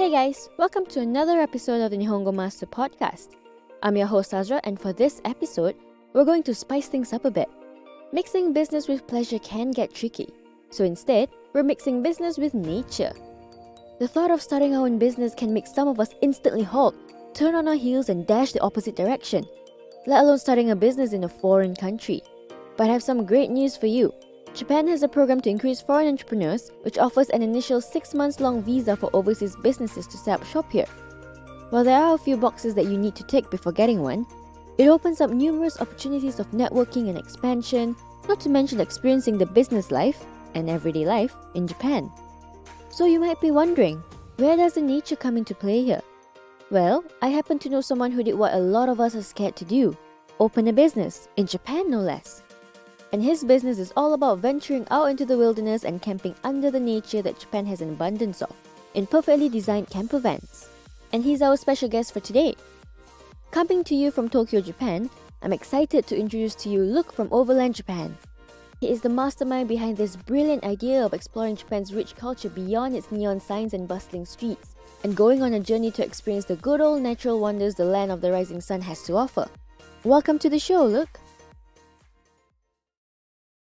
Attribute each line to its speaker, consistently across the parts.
Speaker 1: Hey guys, welcome to another episode of the Nihongo Master podcast. I'm your host Azra, and for this episode, we're going to spice things up a bit. Mixing business with pleasure can get tricky, so instead, we're mixing business with nature. The thought of starting our own business can make some of us instantly halt, turn on our heels and dash the opposite direction, let alone starting a business in a foreign country. But I have some great news for you. Japan has a program to increase foreign entrepreneurs, which offers an initial 6-month-long visa for overseas businesses to set up shop here. While there are a few boxes that you need to tick before getting one, it opens up numerous opportunities of networking and expansion, not to mention experiencing the business life and everyday life in Japan. So you might be wondering, where does the nature come into play here? Well, I happen to know someone who did what a lot of us are scared to do: open a business, in Japan no less. And his business is all about venturing out into the wilderness and camping under the nature that Japan has an abundance of, in perfectly designed camper vans. And he's our special guest for today. Coming to you from Tokyo, Japan, I'm excited to introduce to you Luke from Overland Japan. He is the mastermind behind this brilliant idea of exploring Japan's rich culture beyond its neon signs and bustling streets, and going on a journey to experience the good old natural wonders the land of the rising sun has to offer. Welcome to the show, Luke.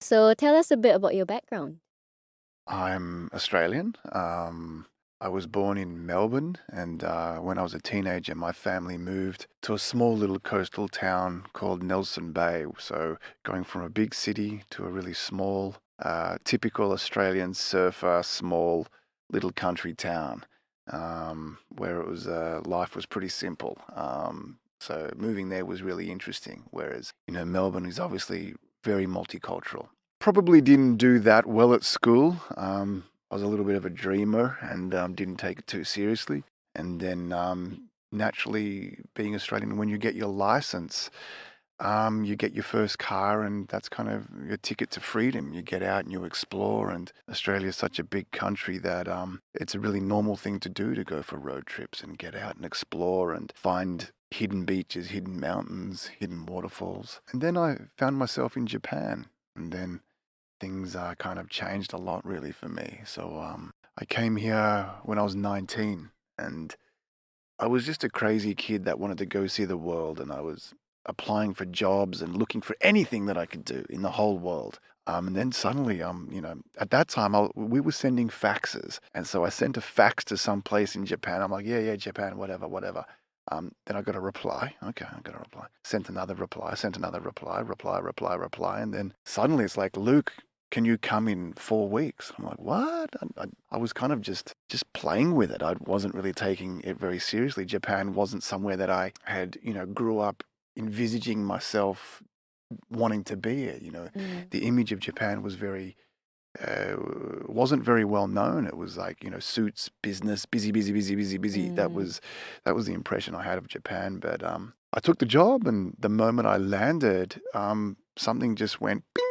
Speaker 1: So tell us a bit about your background.
Speaker 2: I'm Australian. I was born in Melbourne, and when I was a teenager, my family moved to a small little coastal town called Nelson Bay. So going from a big city to a really small, typical Australian surfer, small little country town, where it was life was pretty simple. So moving there was really interesting. Whereas Melbourne is obviously very multicultural. Probably didn't do that well at school. I was a little bit of a dreamer and didn't take it too seriously. And then naturally, being Australian, when you get your license, you get your first car, and that's kind of your ticket to freedom. You get out and you explore, and Australia is such a big country that it's a really normal thing to do, to go for road trips and get out and explore and find hidden beaches, hidden mountains, hidden waterfalls. And then I found myself in Japan, and then things kind of changed a lot really for me. So I came here when I was 19, and I was just a crazy kid that wanted to go see the world, and I was applying for jobs and looking for anything that I could do in the whole world. And then suddenly, at that time, we were sending faxes. And so I sent a fax to some place in Japan. I'm like, yeah, Japan, whatever. Then I got a reply. Okay, I got a reply. Sent another reply, reply. And then suddenly it's like, Luke, can you come in 4 weeks? I'm like, what? I was kind of just playing with it. I wasn't really taking it very seriously. Japan wasn't somewhere that I had, grew up envisaging myself wanting to be at. The image of Japan was wasn't very well known. It was like, suits, business, busy. That was the impression I had of Japan. But I took the job, and the moment I landed, something just went bing.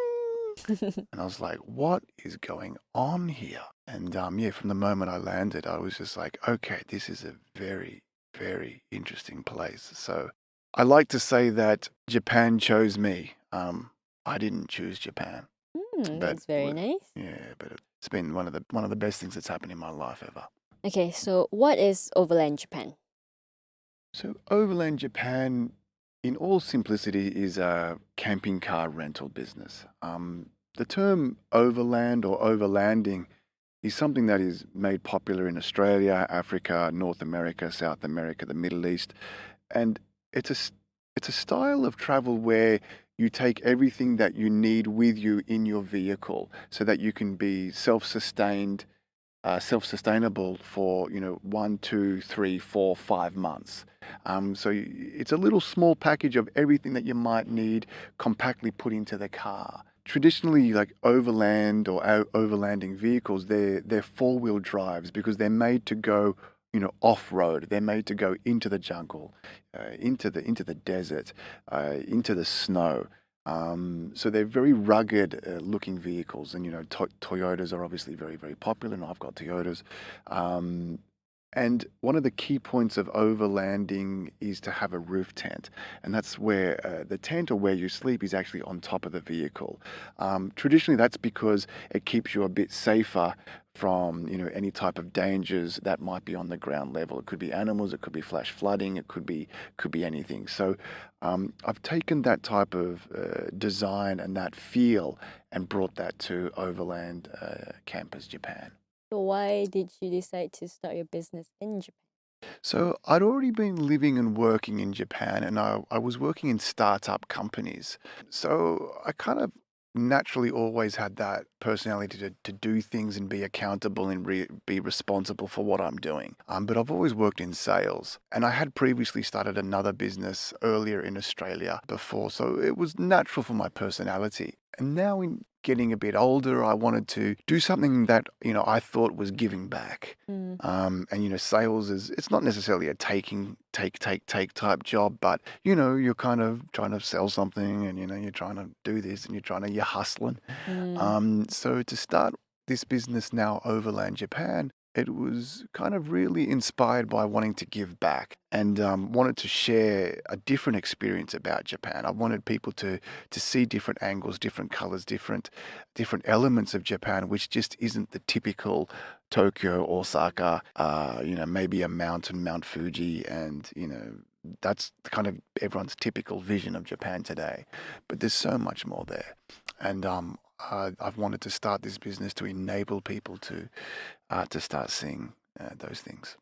Speaker 2: And I was like, what is going on here? And from the moment I landed, I was just like, okay, this is a very, very interesting place. So I like to say that Japan chose me. I didn't choose Japan.
Speaker 1: That's very nice.
Speaker 2: Yeah, but it's been one of the best things that's happened in my life ever.
Speaker 1: Okay, so what is Overland Japan?
Speaker 2: So Overland Japan, in all simplicity, is a camping car rental business. The term overland or overlanding is something that is made popular in Australia, Africa, North America, South America, the Middle East, and it's a style of travel where you take everything that you need with you in your vehicle so that you can be self-sustainable for 1, 2, 3, 4, 5 months. It's a little small package of everything that you might need compactly put into the car. Traditionally, like overland or overlanding vehicles, they're 4-wheel drives because they're made to go off-road. They're made to go into the jungle, into the desert, into the snow. So they're very rugged looking vehicles, and Toyotas are obviously very, very popular, and I've got Toyotas. And one of the key points of overlanding is to have a roof tent. And that's where the tent or where you sleep is actually on top of the vehicle. Traditionally, that's because it keeps you a bit safer from any type of dangers that might be on the ground level. It could be animals, it could be flash flooding, it could be anything. So I've taken that type of design and that feel and brought that to Overland Campus Japan.
Speaker 1: So why did you decide to start your business in Japan?
Speaker 2: So I'd already been living and working in Japan, and I was working in startup companies. So I kind of naturally always had that personality to do things and be accountable and be responsible for what I'm doing. But I've always worked in sales, and I had previously started another business earlier in Australia before, so it was natural for my personality. And now in getting a bit older, I wanted to do something that, I thought was giving back.
Speaker 1: Mm.
Speaker 2: And sales it's not necessarily a take type job, but you're kind of trying to sell something, and you're trying to do this, and you're hustling.
Speaker 1: Mm.
Speaker 2: So to start this business now, Overland Japan, it was kind of really inspired by wanting to give back and wanted to share a different experience about Japan. I wanted people to see different angles, different colors, different elements of Japan, which just isn't the typical Tokyo, Osaka, maybe a mountain, Mount Fuji, and that's kind of everyone's typical vision of Japan today. But there's so much more there, and I've wanted to start this business to enable people to start seeing those things.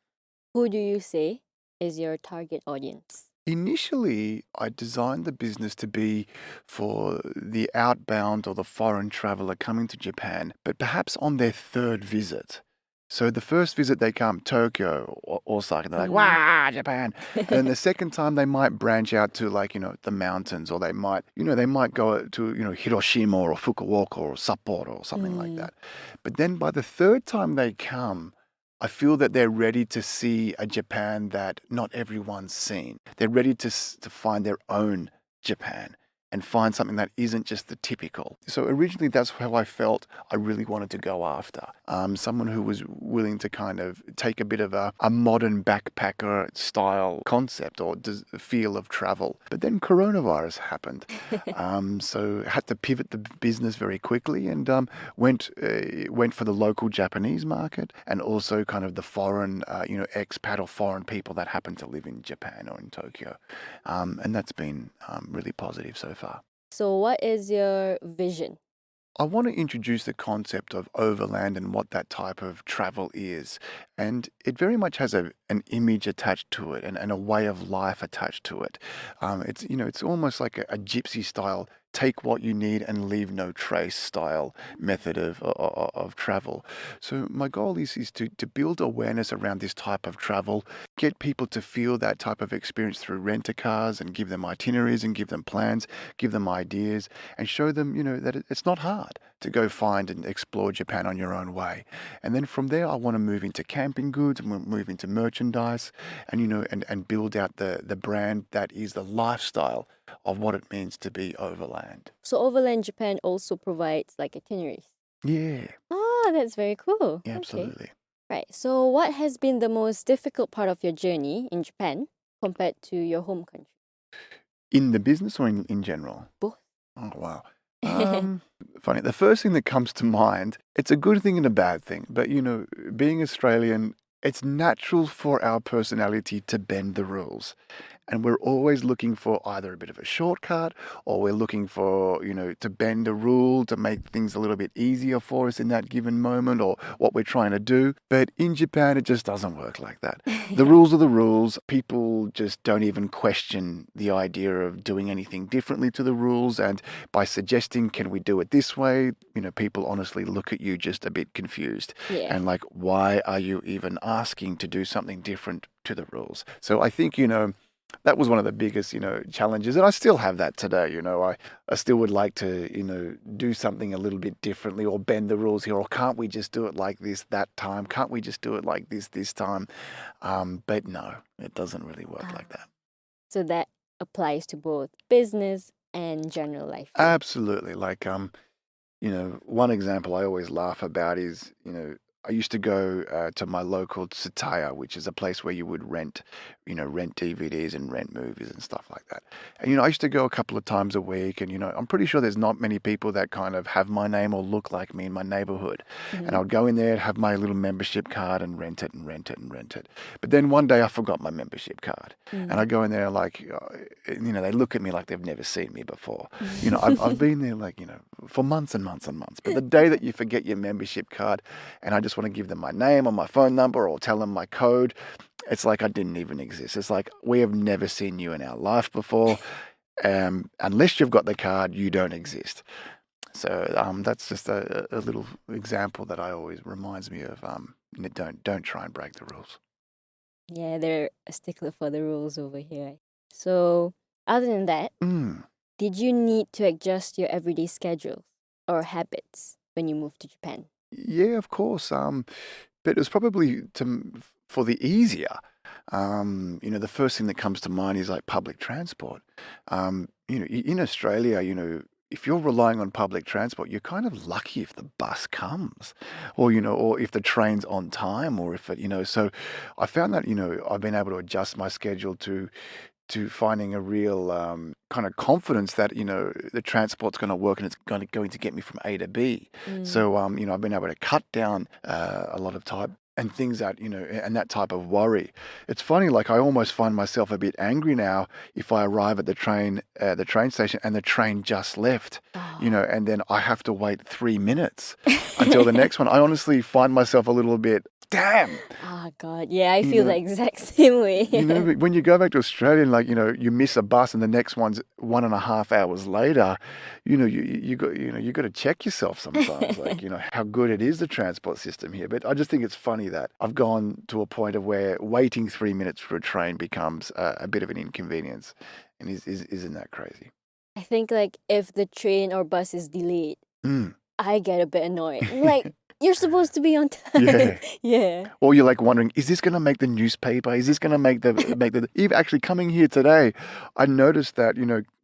Speaker 1: Who do you say is your target audience?
Speaker 2: Initially, I designed the business to be for the outbound or the foreign traveler coming to Japan, but perhaps on their third visit. So the first visit they come Tokyo or Osaka, and they're like,
Speaker 1: Mm.
Speaker 2: "Wow, Japan!" And then the second time they might branch out to like the mountains, or they might go to Hiroshima or Fukuoka or Sapporo or something like
Speaker 1: Mm.
Speaker 2: that. But then by the third time they come, I feel that they're ready to see a Japan that not everyone's seen. They're ready to find their own Japan and find something that isn't just the typical. So originally, that's how I felt I really wanted to go after. Someone who was willing to kind of take a bit of a modern backpacker style concept or feel of travel. But then coronavirus happened. So had to pivot the business very quickly and went for the local Japanese market and also kind of the foreign, expat or foreign people that happen to live in Japan or in Tokyo. And that's been really positive so far.
Speaker 1: So what is your vision?
Speaker 2: I want to introduce the concept of overland and what that type of travel is. And it very much has an image attached to it and a way of life attached to it. It's almost like a gypsy style, take what you need and leave no trace style method of travel. So my goal is to build awareness around this type of travel, get people to feel that type of experience through rent-a-cars and give them itineraries and give them plans, give them ideas and show them, that it's not hard to go find and explore Japan on your own way. And then from there, I want to move into camping goods and move into merchandise and, and build out the brand that is the lifestyle of what it means to be overland.
Speaker 1: So Overland Japan also provides like itineraries.
Speaker 2: Yeah,
Speaker 1: Ah, that's very cool.
Speaker 2: yeah,
Speaker 1: Okay.
Speaker 2: absolutely.
Speaker 1: Right. So what has been the most difficult part of your journey in Japan compared to your home country?
Speaker 2: In the business or in general?
Speaker 1: Both.
Speaker 2: Oh, wow. Funny. The first thing that comes to mind, it's a good thing and a bad thing, but being Australian, it's natural for our personality to bend the rules. And we're always looking for either a bit of a shortcut or we're looking for, to bend a rule to make things a little bit easier for us in that given moment or what we're trying to do. But in Japan, it just doesn't work like that. The rules are the rules. People just don't even question the idea of doing anything differently to the rules. And by suggesting, can we do it this way? People honestly look at you just a bit confused
Speaker 1: Yeah.
Speaker 2: and like, why are you even asking to do something different to the rules? So I think, that was one of the biggest, challenges. And I still have that today. I still would like to, do something a little bit differently or bend the rules here. Or can't we just do it like this that time? Can't we just do it like this time? But no, it doesn't really work
Speaker 1: Ah.
Speaker 2: like that.
Speaker 1: So that applies to both business and general life.
Speaker 2: Absolutely. Like, one example I always laugh about is, I used to go to my local tsutaya, which is a place where you would rent DVDs and rent movies and stuff like that. And, I used to go a couple of times a week. And, I'm pretty sure there's not many people that kind of have my name or look like me in my neighborhood. And I would go in there, have my little membership card and rent it and rent it and rent it. But then one day I forgot my membership card. And I go in there like, they look at me like they've never seen me before. I've been there like, for months and months and months. But the day that you forget your membership card and I just want to give them my name or my phone number or tell them my code, it's like I didn't even exist. It's like we have never seen you in our life before. Unless you've got the card, you don't exist. So that's just a little example that I always reminds me of. Don't try and break the rules.
Speaker 1: Yeah, they're a stickler for the rules over here. So, other than that, did you need to adjust your everyday schedule or habits when you moved to Japan?
Speaker 2: Yeah, of course. But it was probably for the easier. The first thing that comes to mind is like public transport. In Australia, if you're relying on public transport, you're kind of lucky if the bus comes, or if the train's on time, or if it. So I found that I've been able to adjust my schedule to finding a real kind of confidence that the transport's going to work and it's going to get me from A to B. So I've been able to cut down a lot of time and things that and that type of worry. It's funny, like I almost find myself a bit angry now if I arrive at the train station and the train just left, and then I have to wait 3 minutes until the next one. I honestly find myself a little bit, damn.
Speaker 1: Oh God, yeah, I feel the exact same way.
Speaker 2: But when you go back to Australia and you miss a bus and the next one's 1.5 hours later, you got to check yourself sometimes, like how good it is, the transport system here. But I just think it's funny that I've gone to a point of where waiting 3 minutes for a train becomes a bit of an inconvenience, and isn't that crazy?
Speaker 1: I think like if the train or bus is delayed, I get a bit annoyed. Like you're supposed to be on time.
Speaker 2: Yeah.
Speaker 1: Yeah.
Speaker 2: Or you're like wondering, is this going to make the newspaper? Is this going to make the even actually coming here today? I noticed that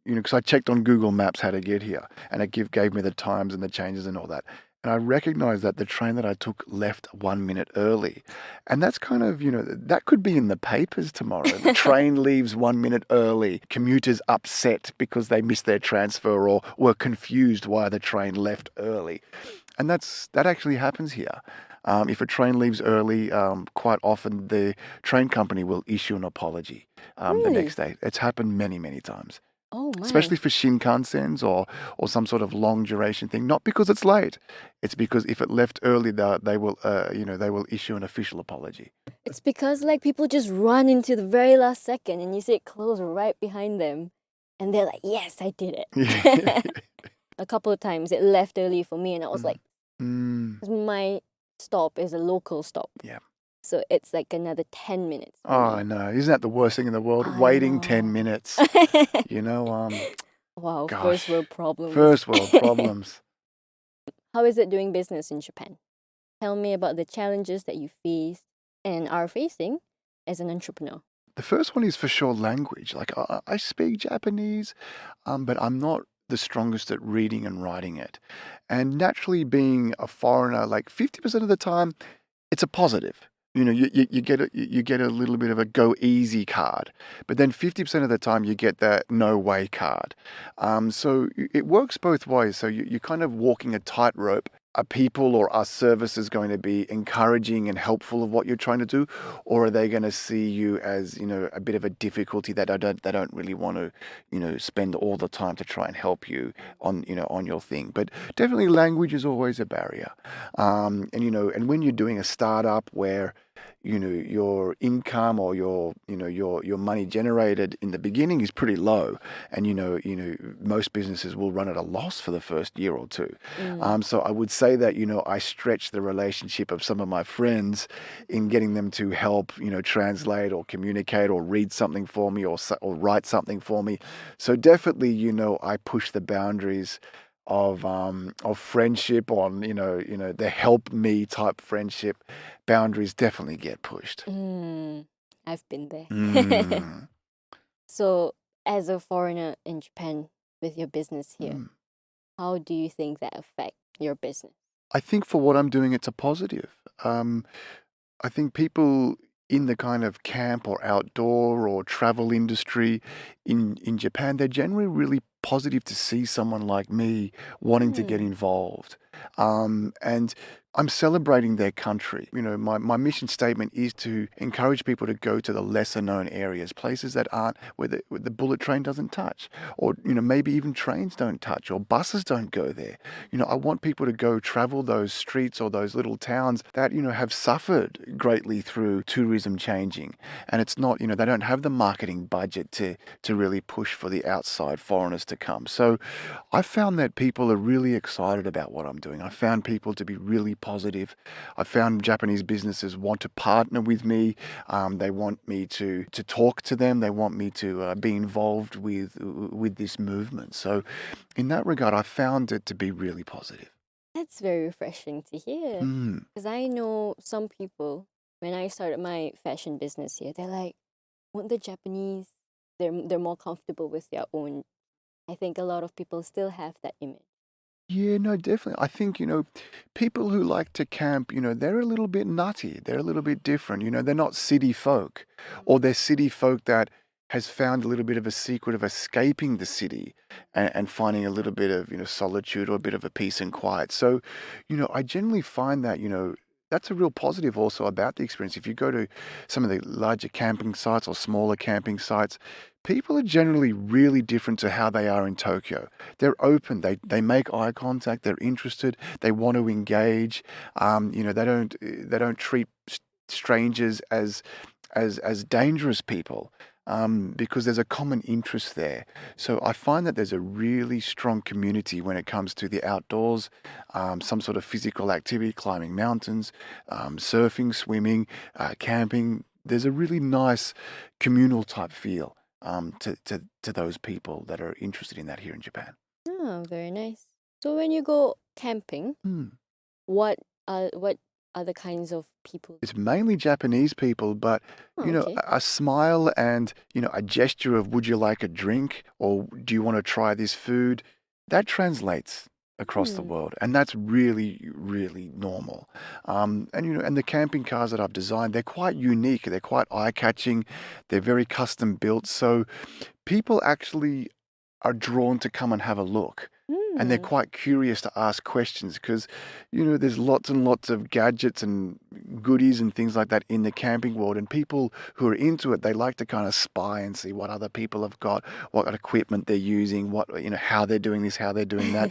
Speaker 2: because I checked on Google Maps how to get here, and it gave me the times and the changes and all that. And I recognized that the train that I took left 1 minute early. And that's kind of, that could be in the papers tomorrow. The train leaves 1 minute early. Commuters upset because they missed their transfer or were confused why the train left early. And that actually happens here. If a train leaves early, quite often the train company will issue an apology the next day. It's happened many, many times.
Speaker 1: Oh my.
Speaker 2: Especially for Shinkansens or some sort of long duration thing. Not because it's late. It's because if it left early, they will issue an official apology.
Speaker 1: It's because like people just run into the very last second and you see it close right behind them. And they're like, yes, I did it.
Speaker 2: Yeah.
Speaker 1: A couple of times it left early for me and I was like, 'cause my stop is a local stop.
Speaker 2: Yeah.
Speaker 1: So it's like another 10 minutes.
Speaker 2: Oh, I know. Isn't that the worst thing in the world?
Speaker 1: I
Speaker 2: Waiting
Speaker 1: know.
Speaker 2: 10 minutes.
Speaker 1: Wow,
Speaker 2: Gosh.
Speaker 1: first world problems.
Speaker 2: First world problems.
Speaker 1: How is it doing business in Japan? Tell me about the challenges that you faced and are facing as an entrepreneur.
Speaker 2: The first one is for sure language. Like I speak Japanese, but I'm not the strongest at reading and writing it. And naturally, being a foreigner, like 50% of the time, it's a positive. You get a little bit of a go easy card, but then 50% of the time you get that no way card. So it works both ways. So you're kind of walking a tightrope. Are people or are services going to be encouraging and helpful of what you're trying to do, or are they going to see you as a bit of a difficulty that they don't really want to spend all the time to try and help you on your thing? But definitely language is always a barrier, and when you're doing a startup where your income or your money generated in the beginning is pretty low, and most businesses will run at a loss for the first year or two. So I would say that I stretch the relationship of some of my friends in getting them to help translate or communicate or read something for me or write something for me. So definitely I push the boundaries of friendship on the help me type friendship. Boundaries definitely get pushed.
Speaker 1: I've been there.
Speaker 2: Mm.
Speaker 1: So, as a foreigner in Japan with your business here, how do you think that affect your business?
Speaker 2: I think for what I'm doing, it's a positive. I think people in the kind of camp or outdoor or travel industry in Japan, they're generally really positive to see someone like me wanting to get
Speaker 1: Hmm.
Speaker 2: involved. And I'm celebrating their country. My mission statement is to encourage people to go to the lesser known areas, places that aren't where the bullet train doesn't touch, or maybe even trains don't touch, or buses don't go there. I want people to go travel those streets or those little towns that, have suffered greatly through tourism changing. And it's not, they don't have the marketing budget to really push for the outside foreigners to come. So I found that people are really excited about what I'm doing. I found people to be really positive. I found Japanese businesses want to partner with me. They want me to talk to them. They want me to be involved with this movement. So in that regard, I found it to be really positive.
Speaker 1: That's very refreshing to hear.
Speaker 2: Mm.
Speaker 1: Because I know some people, when I started my fashion business here, they're like, won't the Japanese, they're more comfortable with their own. I think a lot of people still have that image.
Speaker 2: Yeah, no, definitely. I think, people who like to camp, they're a little bit nutty. They're a little bit different. They're not city folk, or they're city folk that has found a little bit of a secret of escaping the city and finding a little bit of, solitude or a bit of a peace and quiet. So, I generally find that, that's a real positive also about the experience. If you go to some of the larger camping sites or smaller camping sites, people are generally really different to how they are in Tokyo. They're open. They make eye contact. They're interested. They want to engage. They don't treat strangers as dangerous people. Because there's a common interest there. So I find that there's a really strong community when it comes to the outdoors, some sort of physical activity, climbing mountains, surfing, swimming, camping. There's a really nice communal type feel to those people that are interested in that here in Japan.
Speaker 1: Oh, very nice. So when you go camping,
Speaker 2: Hmm.
Speaker 1: what are the kinds of people?
Speaker 2: It's mainly Japanese people, but
Speaker 1: Oh, okay.
Speaker 2: a smile and a gesture of "Would you like a drink?" or "Do you want to try this food?" that translates across the
Speaker 1: Hmm.
Speaker 2: world, and that's really, really normal. And the camping cars that I've designed, they're quite unique. They're quite eye-catching. They're very custom built, so people actually are drawn to come and have a look. And they're
Speaker 1: Hmm.
Speaker 2: quite curious to ask questions because, there's lots and lots of gadgets and goodies and things like that in the camping world. And people who are into it, they like to kind of spy and see what other people have got, what equipment they're using, how they're doing this, how they're doing that.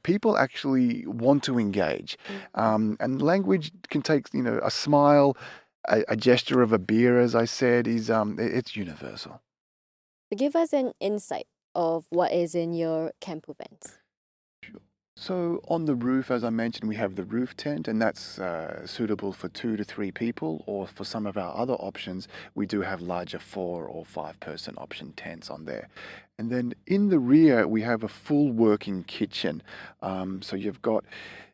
Speaker 2: People actually want to engage.
Speaker 1: Mm.
Speaker 2: And language can take, a smile, a gesture of a beer, as I said, it's universal.
Speaker 1: So give us an insight of what is in your camp events.
Speaker 2: So on the roof, as I mentioned, we have the roof tent, and that's suitable for 2 to 3 people. Or for some of our other options, we do have larger 4 or 5 person option tents on there. And then in the rear, we have a full working kitchen. So you've got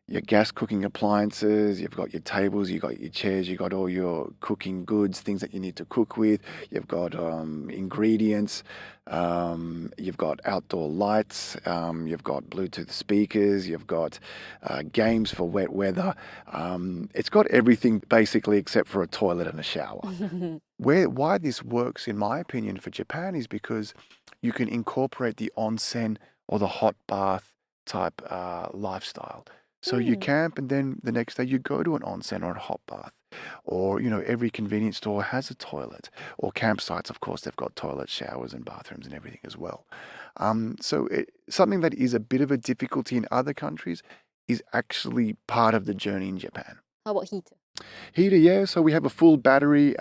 Speaker 2: your gas cooking appliances, you've got your tables, you've got your chairs, you've got all your cooking goods, things that you need to cook with. You've got ingredients, you've got outdoor lights, you've got Bluetooth speakers, you've got games for wet weather. It's got everything basically except for a toilet and a shower. Why this works, in my opinion, for Japan is because you can incorporate the onsen or the hot bath type lifestyle. So you
Speaker 1: Hmm.
Speaker 2: camp and then the next day you go to an onsen or a hot bath. Or, every convenience store has a toilet. Or campsites, of course, they've got toilets, showers, and bathrooms and everything as well. Something that is a bit of a difficulty in other countries is actually part of the journey in Japan.
Speaker 1: How about heater?
Speaker 2: Heater, yeah. So we have a full battery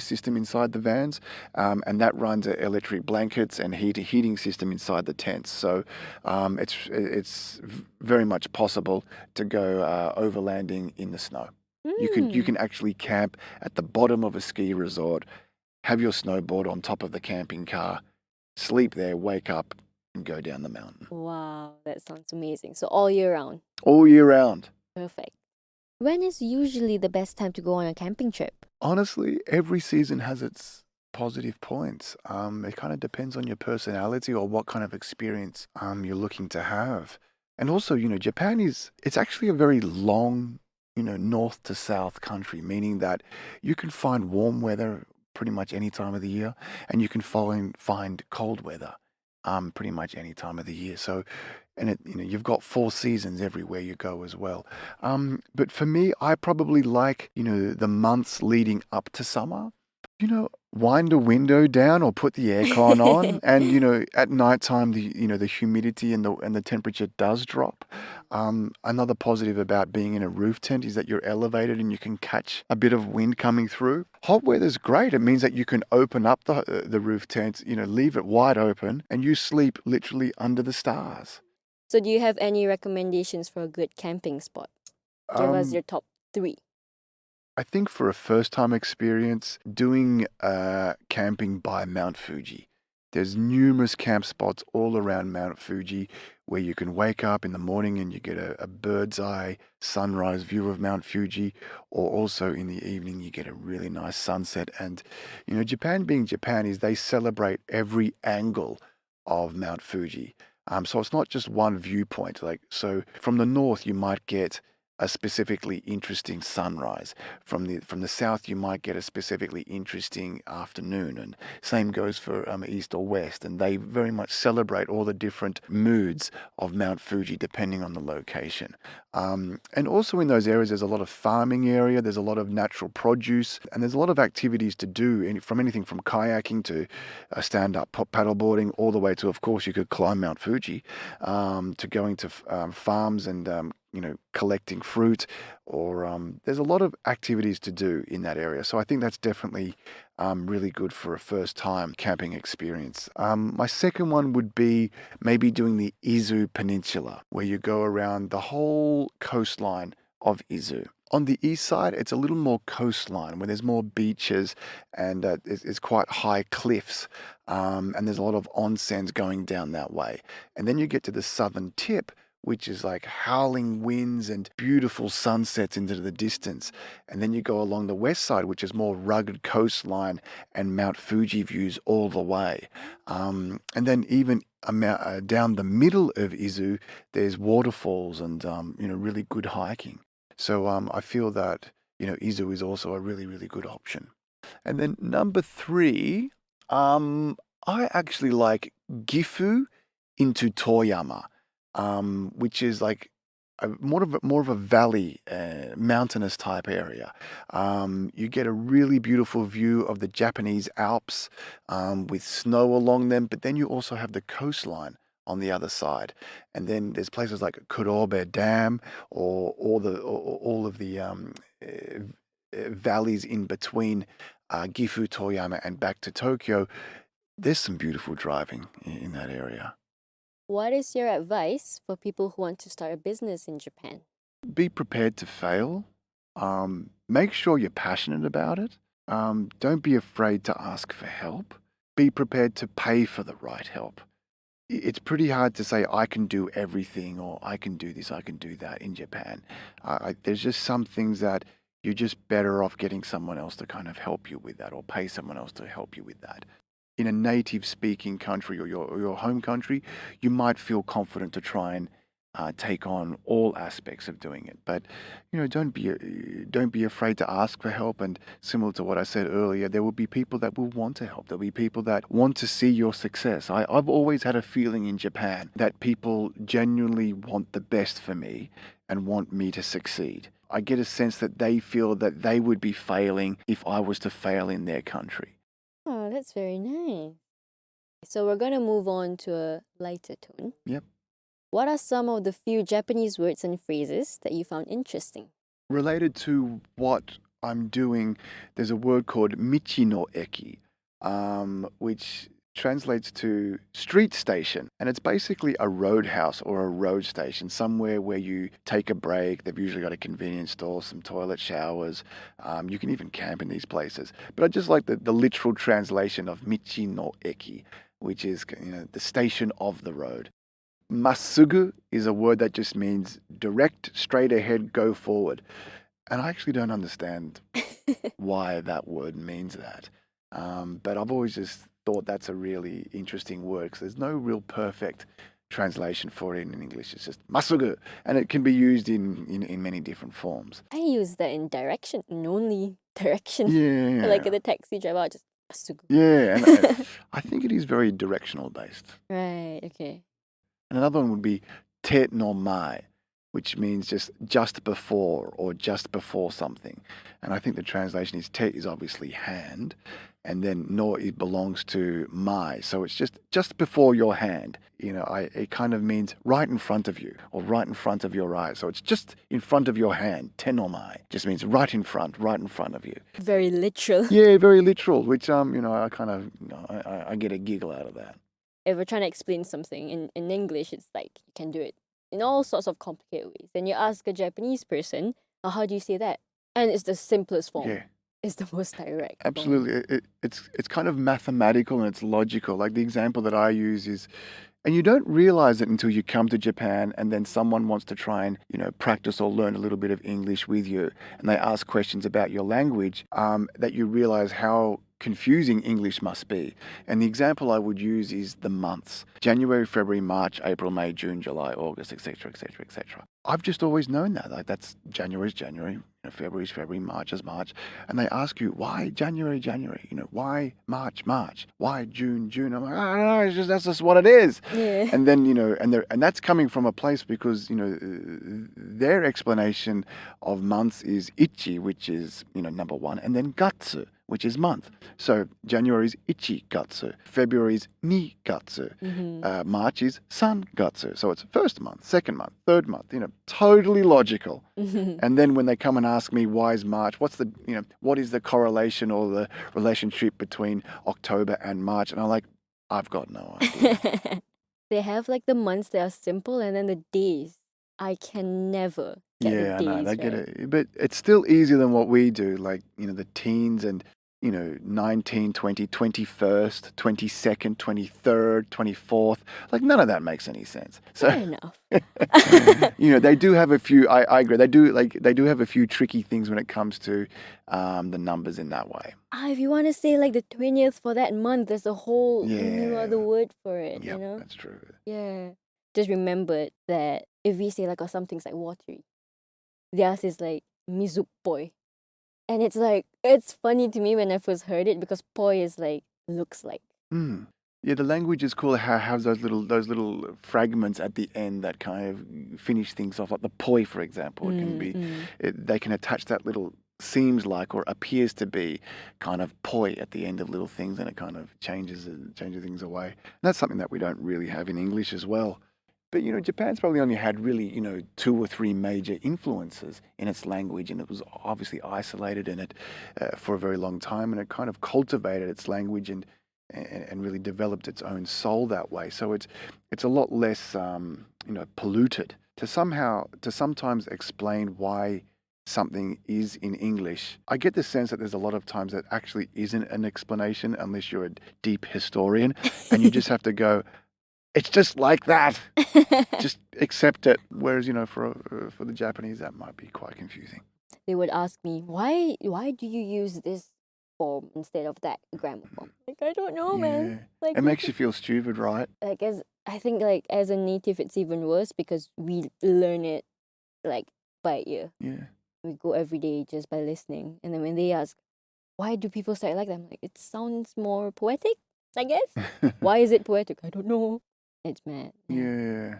Speaker 2: system inside the vans, and that runs electric blankets and heating system inside the tents. So it's very much possible to go overlanding in the snow. You can
Speaker 1: Hmm.
Speaker 2: actually camp at the bottom of a ski resort, have your snowboard on top of the camping car, sleep there, wake up, and go down the mountain
Speaker 1: Wow, that sounds amazing. So all year round.
Speaker 2: all year round.
Speaker 1: Perfect. When is usually the best time to go on a camping trip?
Speaker 2: Honestly, every season has its positive points. It kind of depends on your personality or what kind of experience you're looking to have. And also, Japan it's actually a very long north to south country, meaning that you can find warm weather pretty much any time of the year, and you can find cold weather pretty much any time of the year. So, and you've got 4 seasons everywhere you go as well. But for me, I probably like, the months leading up to summer. Wind a window down or put the aircon on, and at nighttime the humidity and the temperature does drop. Another positive about being in a roof tent is that you're elevated and you can catch a bit of wind coming through. Hot weather's great. It means that you can open up the roof tent, leave it wide open, and you sleep literally under the stars.
Speaker 1: So, do you have any recommendations for a good camping spot? Give us
Speaker 2: Um,
Speaker 1: your top three.
Speaker 2: I think for a first time experience, doing camping by Mount Fuji. There's numerous camp spots all around Mount Fuji where you can wake up in the morning and you get a bird's eye sunrise view of Mount Fuji, or also in the evening you get a really nice sunset. And Japan being Japan is they celebrate every angle of Mount Fuji. So it's not just one viewpoint. Like, so from the north you might get a specifically interesting sunrise. From the south, you might get a specifically interesting afternoon, and same goes for east or west. And they very much celebrate all the different moods of Mount Fuji depending on the location. And also in those areas, there's a lot of farming area. There's a lot of natural produce, and there's a lot of activities to do. From anything from kayaking to stand-up paddleboarding, all the way to, of course, you could climb Mount Fuji, to going to farms and collecting fruit, or there's a lot of activities to do in that area. So I think that's definitely really good for a first time camping experience. My second one would be maybe doing the Izu Peninsula, where you go around the whole coastline of Izu. On the east side, it's a little more coastline where there's more beaches and it's quite high cliffs. And there's a lot of onsens going down that way. And then you get to the southern tip, which is like howling winds and beautiful sunsets into the distance. And then you go along the west side, which is more rugged coastline and Mount Fuji views all the way. And then even down the middle of Izu, there's waterfalls and really good hiking. So I feel that Izu is also a really, really good option. And then number 3, I actually like Gifu into Toyama, which is like more of a valley, mountainous type area. You get a really beautiful view of the Japanese Alps, with snow along them, but then you also have the coastline on the other side, and then there's places like Kurobe Dam, or all of the valleys in between Gifu, Toyama, and back to Tokyo. There's some beautiful driving in that area.
Speaker 1: What is your advice for people who want to start a business in Japan?
Speaker 2: Be prepared to fail. Make sure you're passionate about it. Don't be afraid to ask for help. Be prepared to pay for the right help. It's pretty hard to say, I can do everything, or I can do this, I can do that in Japan. There's just some things that you're just better off getting someone else to kind of help you with that, or pay someone else to help you with that. In a native speaking country, or your home country, you might feel confident to try and take on all aspects of doing it. But don't be afraid to ask for help. And similar to what I said earlier, there will be people that will want to help. There'll be people that want to see your success. I've always had a feeling in Japan that people genuinely want the best for me and want me to succeed. I get a sense that they feel that they would be failing if I was to fail in their country.
Speaker 1: Oh, that's very nice. So we're going to move on to a lighter tone.
Speaker 2: Yep.
Speaker 1: What are some of the few Japanese words and phrases that you found interesting?
Speaker 2: Related to what I'm doing, there's a word called Michi no Eki, which translates to street station. And it's basically a roadhouse or a road station, somewhere where you take a break. They've usually got a convenience store, some toilet showers. You can even camp in these places. But I just like the literal translation of Michi no Eki, which is the station of the road. Masugu is a word that just means direct, straight ahead, go forward. And I actually don't understand why that word means that. But I've always just thought that's a really interesting word, because there's no real perfect, translation for it in English. It's just masugu, and it can be used in many different forms.
Speaker 1: I use that in direction, in only direction.
Speaker 2: Yeah.
Speaker 1: Like the taxi driver, I'll just "Masugu."
Speaker 2: Yeah, and I think it is very directional based.
Speaker 1: Right, okay.
Speaker 2: And another one would be te no mai, which means just before or just before something. And I think the translation is te is obviously hand, and then no it belongs to mai. So it's just before your hand. It kind of means right in front of you or right in front of your eyes. So it's just in front of your hand. Te no mai just means right in front of you.
Speaker 1: Very literal.
Speaker 2: Yeah, very literal, which I kind of I get a giggle out of that.
Speaker 1: If we're trying to explain something in English, it's like you can do it in all sorts of complicated ways. Then you ask a Japanese person, oh, how do you say that? And it's the simplest form.
Speaker 2: Yeah.
Speaker 1: It's the most direct.
Speaker 2: Absolutely. It's kind of mathematical and it's logical. Like the example that I use is, and you don't realize it until you come to Japan and then someone wants to try and, practice or learn a little bit of English with you. And they ask questions about your language that you realize how confusing English must be. And the example I would use is the months: January, February, March, April, May, June, July, August, etc., etc., etc. I've just always known that. Like that's January's January, February's February, March is March. And they ask you, why January, January? Why March, March? Why June, June? I'm like, I don't know, that's just what it is.
Speaker 1: Yeah.
Speaker 2: And then, and that's coming from a place because, their explanation of months is ichi, which is, number one, and then gatsu, which is month. So January's ichi gatsu, February's ni gatsu, March is san gatsu. So it's first month, second month, third month, totally logical. And then when they come and ask me, why is March, what is the correlation or the relationship between October and March? And I'm like, I've got no idea.
Speaker 1: They have like the months that are simple and then the days. I can never get the days.
Speaker 2: I know, they get
Speaker 1: right.
Speaker 2: it. But it's still easier than what we do, like, the teens and 19, 20, 21st, 22nd, 23rd, 24th. Like none of that makes any sense. So
Speaker 1: Fair enough.
Speaker 2: they do have a few. I agree. They do have a few tricky things when it comes to the numbers in that way.
Speaker 1: If you want to say like the 20th for that month, there's a whole new
Speaker 2: Yeah.
Speaker 1: other word for it.
Speaker 2: Yep, that's true.
Speaker 1: Yeah. Just remember that if we say like something's like watery, theirs is like mizuppoi. And it's like, it's funny to me when I first heard it because poi is like, looks like.
Speaker 2: Yeah, the language is cool. How has those little fragments at the end that kind of finish things off, like the poi, for example. It can be, they can attach that little seems like or appears to be kind of poi at the end of little things, and it kind of changes things away. And that's something that we don't really have in English as well. But Japan's probably only had really 2 or 3 major influences in its language, and it was obviously isolated in it for a very long time, and it kind of cultivated its language and really developed its own soul that way. So it's a lot less polluted. To sometimes explain why something is in English, I get the sense that there's a lot of times that actually isn't an explanation unless you're a deep historian, and you just have to go, it's just like that. Just accept it. Whereas, for the Japanese, that might be quite confusing.
Speaker 1: They would ask me, why do you use this form instead of that grammar form? Like, I don't know, man. Like,
Speaker 2: it makes you feel stupid, right?
Speaker 1: Like, I think like as a native, it's even worse because we learn it like by ear.
Speaker 2: Yeah.
Speaker 1: We go every day just by listening. And then when they ask, why do people say it like that? I'm like, it sounds more poetic, I guess. Why is it poetic? I don't know. It's mad.
Speaker 2: Yeah.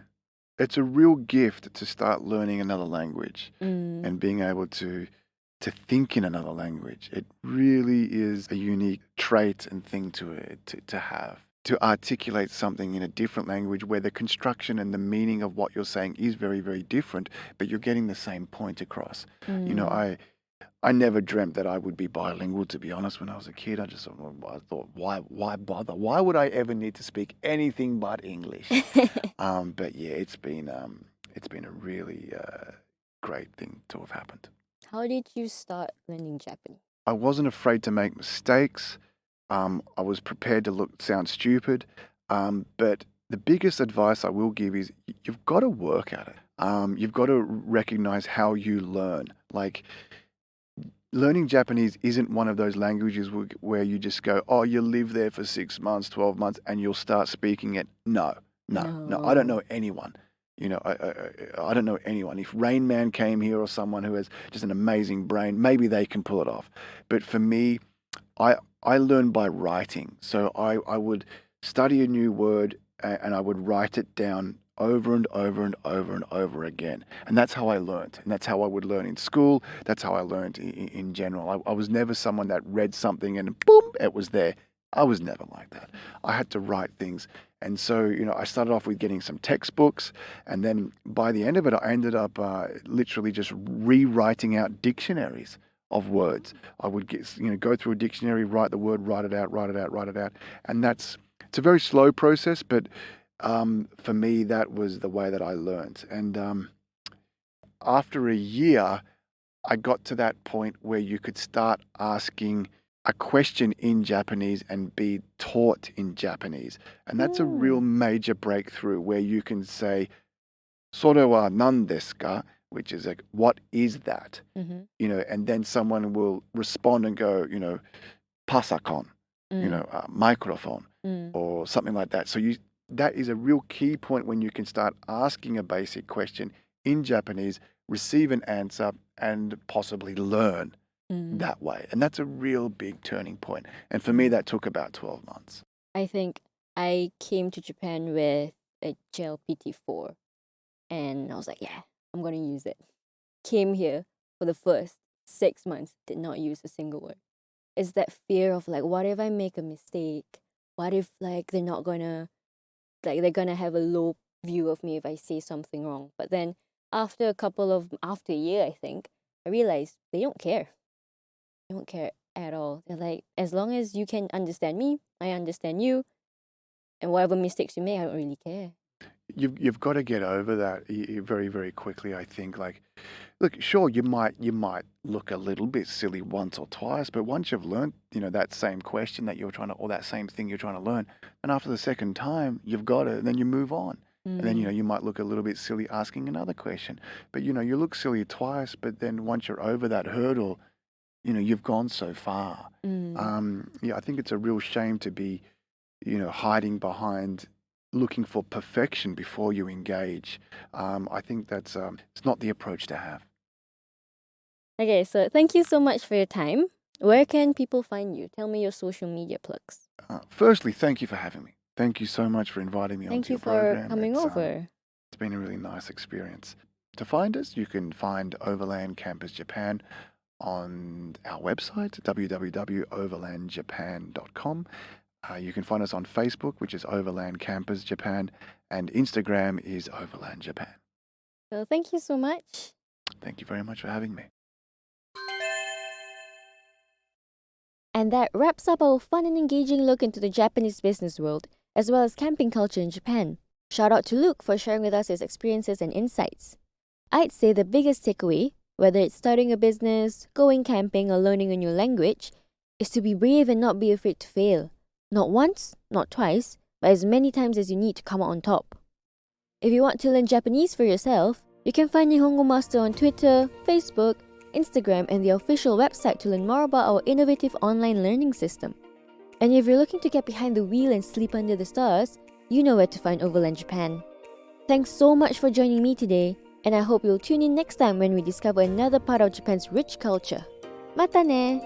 Speaker 2: It's a real gift to start learning another language and being able to think in another language. It really is a unique trait and thing to have. To articulate something in a different language where the construction and the meaning of what you're saying is very, very different, but you're getting the same point across. I never dreamt that I would be bilingual, to be honest. When I was a kid, I thought, why bother? Why would I ever need to speak anything but English? But yeah, it's been a really great thing to have happened.
Speaker 1: How did you start learning Japanese?
Speaker 2: I wasn't afraid to make mistakes. I was prepared to sound stupid. But the biggest advice I will give is you've got to work at it. You've got to recognize how you learn. Like, learning Japanese isn't one of those languages where you just go, oh, you live there for 6 months, 12 months, and you'll start speaking it. No, No, I don't
Speaker 1: No.
Speaker 2: know anyone. I don't know anyone. If Rain Man came here or someone who has just an amazing brain, maybe they can pull it off. But for me, I I learned by writing. So I would study a new word and I would write it down over and over and over and over again. And that's how I learned. And that's how I would learn in school. That's how I learned in general. I was never someone that read something and boom, it was there. I was never like that. I had to write things. And so, I started off with getting some textbooks. And then by the end of it, I ended up literally just rewriting out dictionaries of words. I would go through a dictionary, write the word, write it out, write it out, write it out. And it's a very slow process, but for me, that was the way that I learned. And after a year, I got to that point where you could start asking a question in Japanese and be taught in Japanese. And that's a real
Speaker 1: Mm.
Speaker 2: major breakthrough where you can say, それは何ですか? Which is like, what is that?
Speaker 1: Mm-hmm.
Speaker 2: And then someone will respond and go, pasakon,
Speaker 1: Mm.
Speaker 2: microphone,
Speaker 1: Mm.
Speaker 2: or something like that. So that is a real key point when you can start asking a basic question in Japanese, receive an answer, and possibly learn
Speaker 1: Mm.
Speaker 2: that way. And that's a real big turning point. And for me, that took about 12 months.
Speaker 1: I think I came to Japan with a JLPT4 and I was like, yeah, I'm going to use it. Came here for the first 6 months, did not use a single word. It's that fear of like, what if I make a mistake? What if like they're they're gonna have a low view of me if I say something wrong? But then after a year, I think, I realized they don't care. They don't care at all. They're like, as long as you can understand me, I understand you, and whatever mistakes you make, I don't really care.
Speaker 2: You've got to get over that very, very quickly, I think. Like, look, sure, you might look a little bit silly once or twice, but once you've learned, that same question that you're trying to, or that same thing you're trying to learn, and after the second time, you've got it, and then you move on. And then,
Speaker 1: Mm,
Speaker 2: you might look a little bit silly asking another question. But, you look silly twice, but then once you're over that hurdle, you've gone so far.
Speaker 1: mm.
Speaker 2: Yeah, I think it's a real shame to be, hiding behind looking for perfection before you engage. I think that's it's not the approach to have.
Speaker 1: Okay, so thank you so much for your time. Where can people find you? Tell me your social media plugs.
Speaker 2: Firstly, thank you for having me. Thank you so much for inviting me
Speaker 1: Thank
Speaker 2: onto
Speaker 1: you
Speaker 2: your
Speaker 1: for
Speaker 2: program.
Speaker 1: coming over.
Speaker 2: It's been a really nice experience. To find us, you can find Overland Campus Japan on our website, www.overlandjapan.com. You can find us on Facebook, which is Overland Campus Japan, and Instagram is Overland Japan.
Speaker 1: So thank you so much.
Speaker 2: Thank you very much for having me.
Speaker 1: And that wraps up our fun and engaging look into the Japanese business world, as well as camping culture in Japan. Shout out to Luke for sharing with us his experiences and insights. I'd say the biggest takeaway, whether it's starting a business, going camping, or learning a new language, is to be brave and not be afraid to fail. Not once, not twice, but as many times as you need to come out on top. If you want to learn Japanese for yourself, you can find Nihongo Master on Twitter, Facebook, Instagram, and the official website to learn more about our innovative online learning system. And if you're looking to get behind the wheel and sleep under the stars, you know where to find Overland Japan. Thanks so much for joining me today, and I hope you'll tune in next time when we discover another part of Japan's rich culture. Mata ne!